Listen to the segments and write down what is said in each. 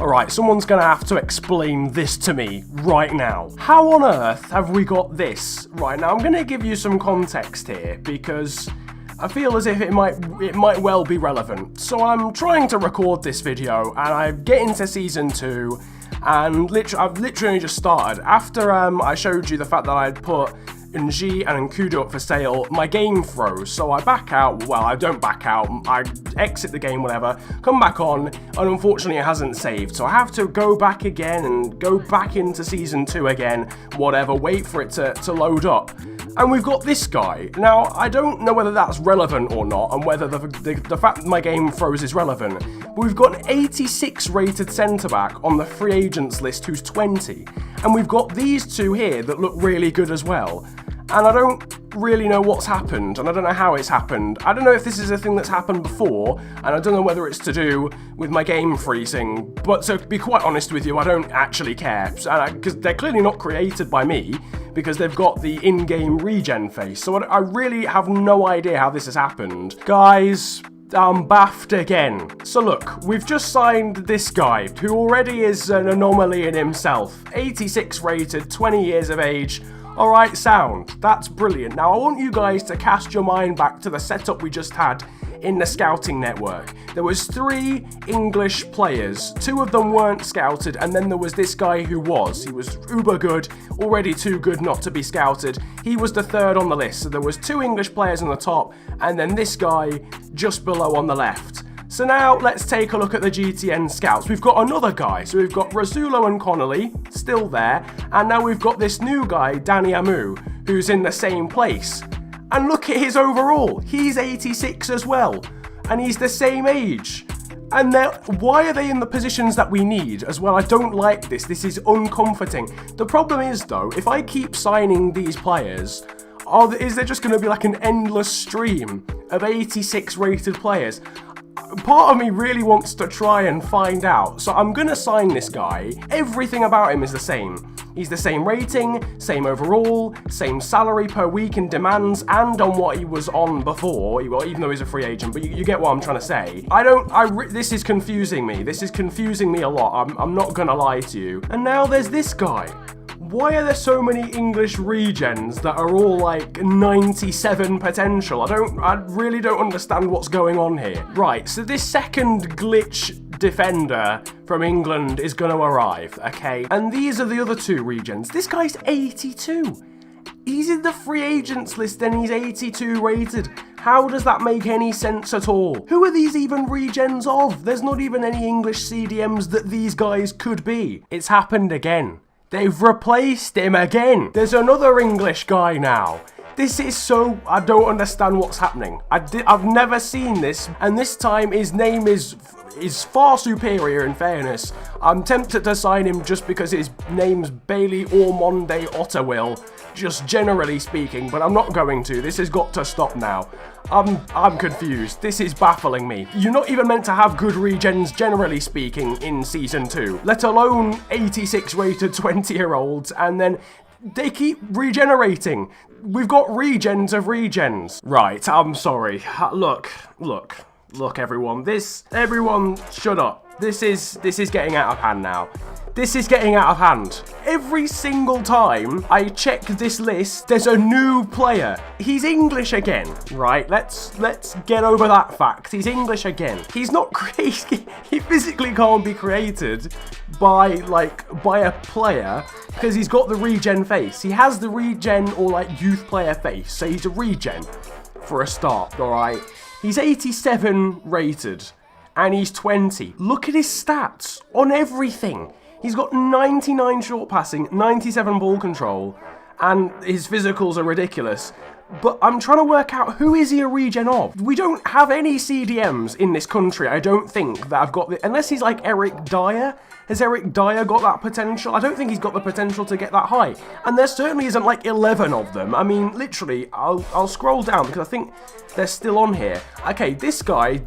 Alright, someone's gonna have to explain this to me right now. How on earth have we got this? Right, now I'm gonna give you some context here, because I feel as if it might well be relevant. So I'm trying to record this video, and I get into Season 2, and I've literally just started. After I showed you the fact that I'd put Ng and Nkudo up for sale, my game froze, so I back out. Well, I don't back out, I exit the game, whatever, come back on, and unfortunately it hasn't saved, so I have to go back again and go back into Season 2 again, whatever, wait for it to load up. And we've got this guy. Now, I don't know whether that's relevant or not, and whether the fact that my game froze is relevant, but we've got an 86 rated centre-back on the free agents list who's 20, and we've got these two here that look really good as well. And I don't really know what's happened, and I don't know how it's happened. I don't know if this is a thing that's happened before, and I don't know whether it's to do with my game freezing, but to be quite honest with you, I don't actually care, because they're clearly not created by me, because they've got the in-game regen face, so I really have no idea how this has happened. Guys, I'm baffed again. So look, we've just signed this guy, who already is an anomaly in himself. 86 rated, 20 years of age. Alright, sound. That's brilliant. Now, I want you guys to cast your mind back to the setup we just had in the scouting network. There was 3 English players. 2 of them weren't scouted, and then there was this guy who was. He was uber good, already too good not to be scouted. He was the 3rd on the list. So there was 2 English players on the top, and then this guy just below on the left. So now, let's take a look at the GTN scouts. We've got another guy. So we've got Razulo and Connolly, still there. And now we've got this new guy, Danny Amu, who's in the same place. And look at his overall. He's 86 as well. And he's the same age. And why are they in the positions that we need as well? I don't like this. This is uncomforting. The problem is, though, if I keep signing these players, is there just going to be like an endless stream of 86 rated players? Part of me really wants to try and find out, so I'm gonna sign this guy. Everything about him is the same. He's the same rating, same overall, same salary per week in demands, and on what he was on before, even though he's a free agent, but you get what I'm trying to say. This is confusing me. This is confusing me a lot, I'm not gonna lie to you. And now there's this guy. Why are there so many English regens that are all like 97 potential? I really don't understand what's going on here. Right, so this second glitch defender from England is going to arrive, okay? And these are the other 2 regens. This guy's 82. He's in the free agents list and he's 82 rated. How does that make any sense at all? Who are these even regens of? There's not even any English CDMs that these guys could be. It's happened again. They've replaced him again. There's another English guy now. This is so... I don't understand what's happening. I've never seen this, and this time his name is far superior in fairness. I'm tempted to sign him just because his name's Bailey Ormonde Ottawil, just generally speaking, but I'm not going to. This has got to stop now. I'm confused. This is baffling me. You're not even meant to have good regens, generally speaking, in Season 2, let alone 86 rated 20-year-olds, and then they keep regenerating. We've got regens of regens. Right, I'm sorry. Look, everyone. Everyone, shut up. This is getting out of hand now. This is getting out of hand. Every single time I check this list, there's a new player. He's English again, right? Let's get over that fact. He's English again. He's not crazy. He physically can't be created by a player because he's got the regen face. He has the regen or like youth player face, so he's a regen for a start, all right? He's 87 rated and he's 20. Look at his stats on everything. He's got 99 short passing, 97 ball control, and his physicals are ridiculous. But I'm trying to work out, who is he a regen of? We don't have any CDMs in this country, I don't think, that have got the... Unless he's like Eric Dyer. Has Eric Dyer got that potential? I don't think he's got the potential to get that high. And there certainly isn't like 11 of them. I mean, literally, I'll scroll down because I think they're still on here. Okay, this guy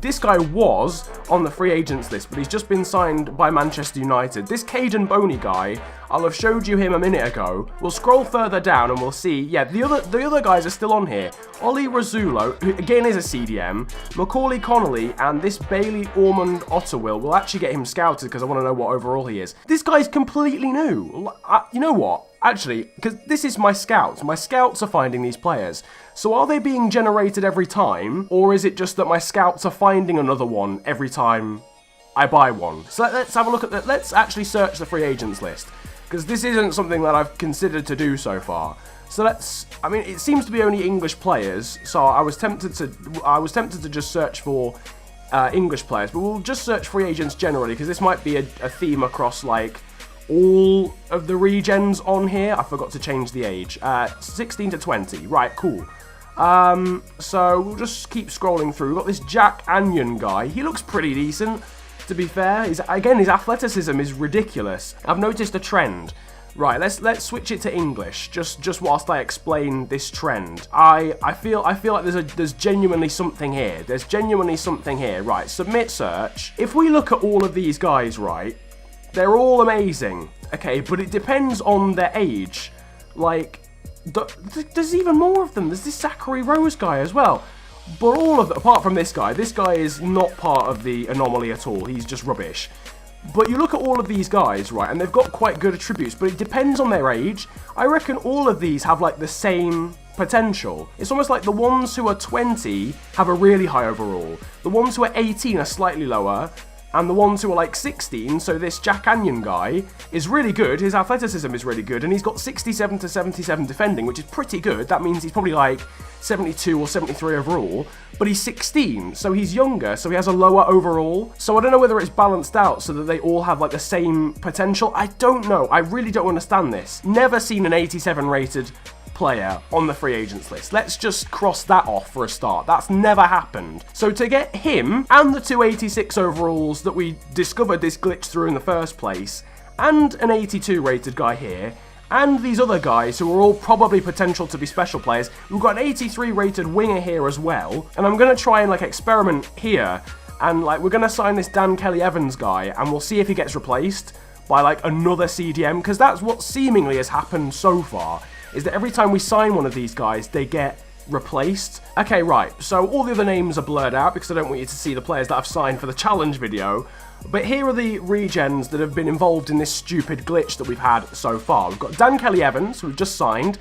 was on the free agents list, but he's just been signed by Manchester United. This Caden Boney guy, I'll have showed you him a minute ago. We'll scroll further down and we'll see, yeah, the other guys are still on here. Ollie Razzulo, who again is a CDM, Macaulay Connolly, and this Bailey Ormond Otterwill. We'll actually get him scouted because I want to know what overall he is. This guy's completely new. You know what? Actually, because this is my scouts. My scouts are finding these players. So are they being generated every time? Or is it just that my scouts are finding another one every time I buy one? So let's have a look at that. Let's actually search the free agents list. Because this isn't something that I've considered to do so far. So I mean, it seems to be only English players. So I was tempted to just search for English players. But we'll just search free agents generally. Because this might be a theme across, like, all of the regens on here. I forgot to change the age. 16 to 20. Right, cool. So we'll just keep scrolling through. We've got this Jack Anion guy. He looks pretty decent, to be fair. Again, his athleticism is ridiculous. I've noticed a trend. Right, let's switch it to English. Just whilst I explain this trend. I feel like there's genuinely something here. There's genuinely something here. Right, submit search. If we look at all of these guys, right, they're all amazing, okay, but it depends on their age. Like, there's even more of them. There's this Zachary Rose guy as well. But all of them, apart from this guy is not part of the anomaly at all. He's just rubbish. But you look at all of these guys, right, and they've got quite good attributes, but it depends on their age. I reckon all of these have, like, the same potential. It's almost like the ones who are 20 have a really high overall. The ones who are 18 are slightly lower. And the ones who are like 16, so this Jack Anion guy is really good, his athleticism is really good, and he's got 67 to 77 defending, which is pretty good. That means he's probably like 72 or 73 overall, but he's 16, so he's younger, so he has a lower overall. So I don't know whether it's balanced out so that they all have like the same potential. I don't know. I really don't understand this. Never seen an 87 rated player on the free agents list. Let's just cross that off for a start. That's never happened. So to get him and the 286 overalls that we discovered this glitch through in the first place, and an 82 rated guy here, and these other guys who are all probably potential to be special players, we've got an 83 rated winger here as well, and I'm going to try and like experiment here, and like we're going to sign this Dan Kelly Evans guy, and we'll see if he gets replaced by like another CDM, because that's what seemingly has happened so far, is that every time we sign one of these guys, they get replaced. Okay, right, so all the other names are blurred out because I don't want you to see the players that I've signed for the challenge video, but here are the regens that have been involved in this stupid glitch that we've had so far. We've got Dan Kelly Evans, who we've just signed,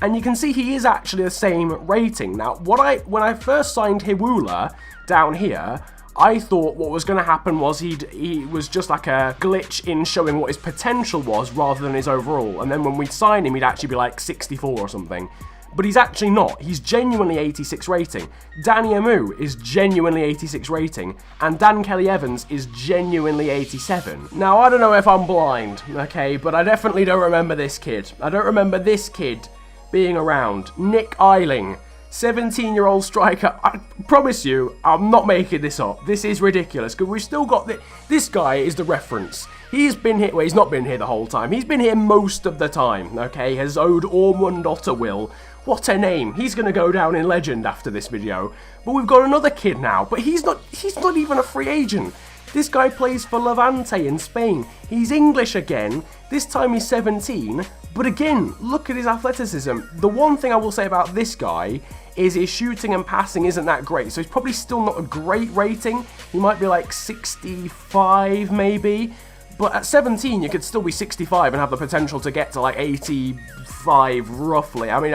and you can see he is actually the same rating. Now, when I first signed Hiwula down here, I thought what was going to happen was he was just like a glitch in showing what his potential was rather than his overall. And then when we'd sign him, he'd actually be like 64 or something. But he's actually not. He's genuinely 86 rating. Danny Amu is genuinely 86 rating. And Dan Kelly Evans is genuinely 87. Now, I don't know if I'm blind, okay, but I definitely don't remember this kid. I don't remember this kid being around. Nick Eiling. 17-year-old striker. I promise you, I'm not making this up. This is ridiculous, because we've still got this guy is the reference. He's been here, well, he's not been here the whole time. He's been here most of the time, okay? Has owed Ormond Otterwill. What a name. He's going to go down in legend after this video. But we've got another kid now, but he's not even a free agent. This guy plays for Levante in Spain. He's English again. This time he's 17. But again, look at his athleticism. The one thing I will say about this guy is his shooting and passing isn't that great. So he's probably still not a great rating. He might be like 65 maybe. But at 17, you could still be 65 and have the potential to get to like 85 roughly. I mean,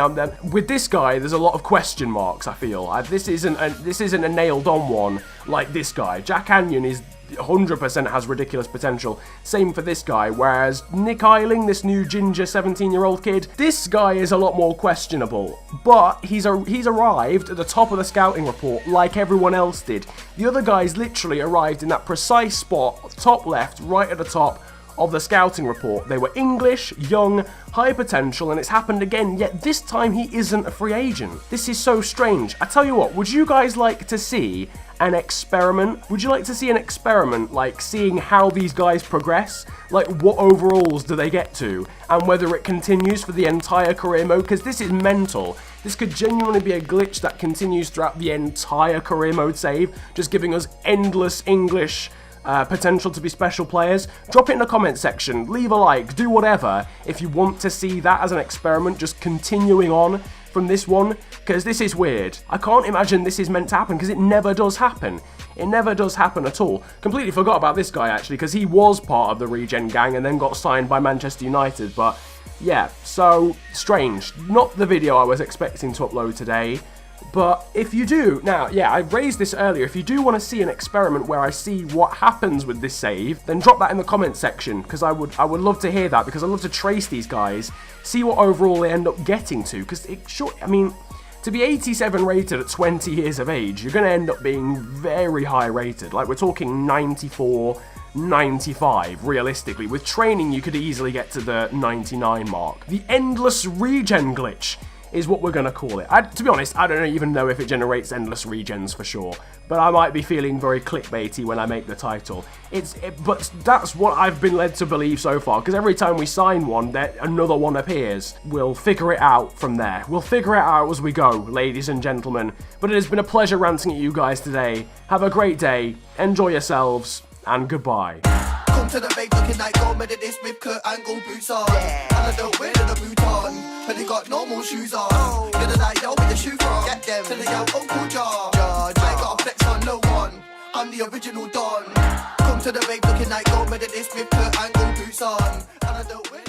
with this guy, there's a lot of question marks, I feel. This isn't a nailed on one like this guy. Jack Anion is 100% has ridiculous potential. Same for this guy, whereas Nick Eiling, this new ginger 17-year-old kid, this guy is a lot more questionable. But he's arrived at the top of the scouting report like everyone else did. The other guys literally arrived in that precise spot, top left, right at the top of the scouting report. They were English, young, high potential, and it's happened again, yet this time he isn't a free agent. This is so strange. I tell you what, would you guys like to see an experiment? Would you like to see an experiment, like seeing how these guys progress? Like what overalls do they get to? And whether it continues for the entire career mode? Because this is mental. This could genuinely be a glitch that continues throughout the entire career mode save, just giving us endless English potential to be special players, drop it in the comment section, leave a like, do whatever if you want to see that as an experiment, just continuing on from this one, because this is weird. I can't imagine this is meant to happen, because it never does happen. It never does happen at all. Completely forgot about this guy, actually, because he was part of the Regen gang and then got signed by Manchester United, but yeah, so strange. Not the video I was expecting to upload today. But if you do, now, yeah, I raised this earlier, if you do want to see an experiment where I see what happens with this save, then drop that in the comment section, because I would love to hear that, because I love to trace these guys, see what overall they end up getting to, because I mean, to be 87 rated at 20 years of age, you're going to end up being very high rated, like we're talking 94, 95, realistically. With training, you could easily get to the 99 mark. The endless regen glitch is what we're going to call it. To be honest, I don't even know if it generates endless regens for sure, but I might be feeling very clickbaity when I make the title. But that's what I've been led to believe so far, because every time we sign one, another one appears. We'll figure it out from there. We'll figure it out as we go, ladies and gentlemen. But it has been a pleasure ranting at you guys today. Have a great day, enjoy yourselves, and goodbye. Come to the vape looking like gold medalist with Kurt Angle boots on. And I don't wear the boot on, but they got normal shoes on. You're the like, yo, with the shoe from. Get them to the yo, Uncle George. I ain't got a flex on no one. I'm the original Don. Come to the vape looking like gold medalist with Kurt Angle boots on. And I don't wear